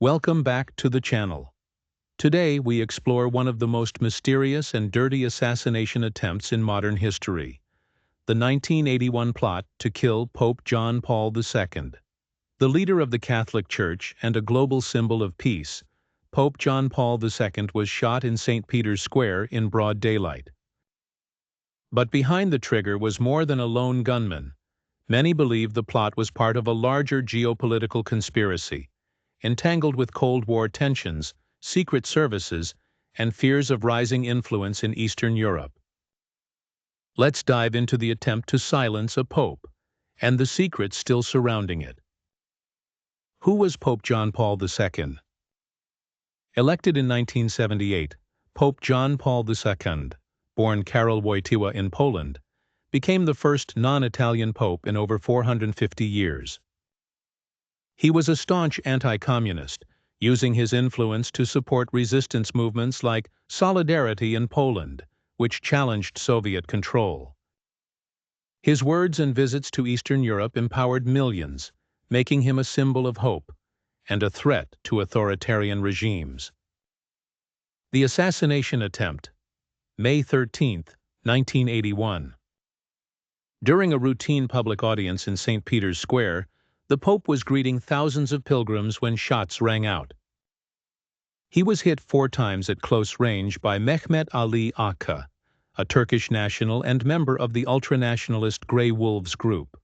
Welcome back to the channel. Today we explore one of the most mysterious and dirty assassination attempts in modern history, the 1981 plot to kill Pope John Paul II. The leader of the Catholic Church and a global symbol of peace, Pope John Paul II was shot in St. Peter's Square in broad daylight. But behind the trigger was more than a lone gunman. Many believe the plot was part of a larger geopolitical conspiracy, entangled with Cold War tensions, secret services, and fears of rising influence in Eastern Europe. Let's dive into the attempt to silence a pope, and the secrets still surrounding it. Who was Pope John Paul II? Elected in 1978, Pope John Paul II, born Karol Wojtyła in Poland, became the first non-Italian pope in over 450 years. He was a staunch anti-communist, using his influence to support resistance movements like Solidarity in Poland, which challenged Soviet control. His words and visits to Eastern Europe empowered millions, making him a symbol of hope and a threat to authoritarian regimes. The assassination attempt, May 13, 1981. During a routine public audience in St. Peter's Square, the Pope was greeting thousands of pilgrims when shots rang out. He was hit 4 times at close range by MehmetAliAğca, a Turkish national and member of the ultranationalist Grey Wolves group.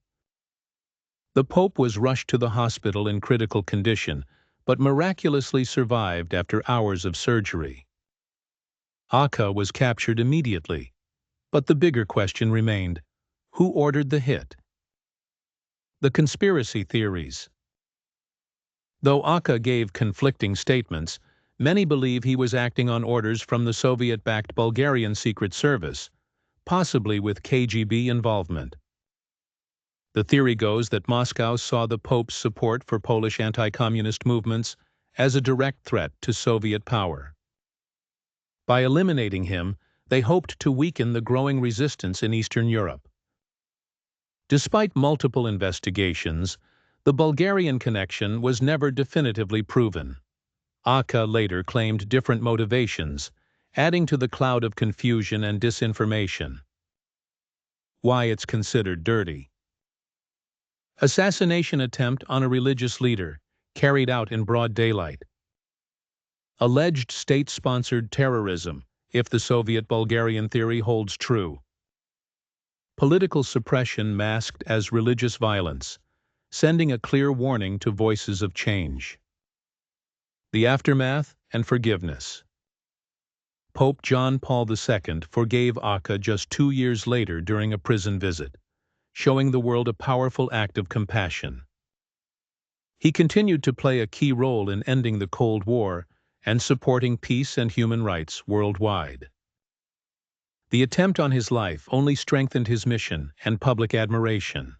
The Pope was rushed to the hospital in critical condition, but miraculously survived after hours of surgery. Ağca was captured immediately, but the bigger question remained: who ordered the hit? The conspiracy theories. Though Ağca gave conflicting statements, many believe he was acting on orders from the Soviet-backed Bulgarian Secret Service, possibly with KGB involvement. The theory goes that Moscow saw the Pope's support for Polish anti-communist movements as a direct threat to Soviet power. By eliminating him, they hoped to weaken the growing resistance in Eastern Europe. Despite multiple investigations, the Bulgarian connection was never definitively proven. Ağca later claimed different motivations, adding to the cloud of confusion and disinformation. Why it's considered dirty. Assassination attempt on a religious leader, carried out in broad daylight. Alleged state-sponsored terrorism, if the Soviet-Bulgarian theory holds true. Political suppression masked as religious violence, sending a clear warning to voices of change. The aftermath and forgiveness. Pope John Paul II forgave Ağca just 2 years later during a prison visit, showing the world a powerful act of compassion. He continued to play a key role in ending the Cold War and supporting peace and human rights worldwide. The attempt on his life only strengthened his mission and public admiration.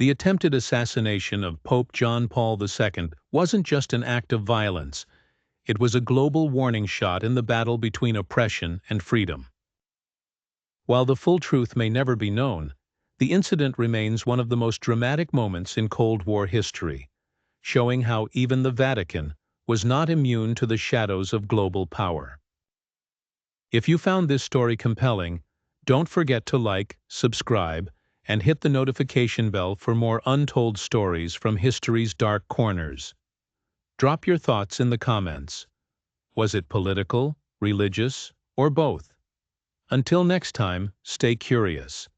The attempted assassination of Pope John Paul II wasn't just an act of violence, it was a global warning shot in the battle between oppression and freedom. While the full truth may never be known, the incident remains one of the most dramatic moments in Cold War history, showing how even the Vatican was not immune to the shadows of global power. If you found this story compelling, don't forget to like, subscribe, and hit the notification bell for more untold stories from history's dark corners. Drop your thoughts in the comments. Was it political, religious, or both? Until next time, stay curious.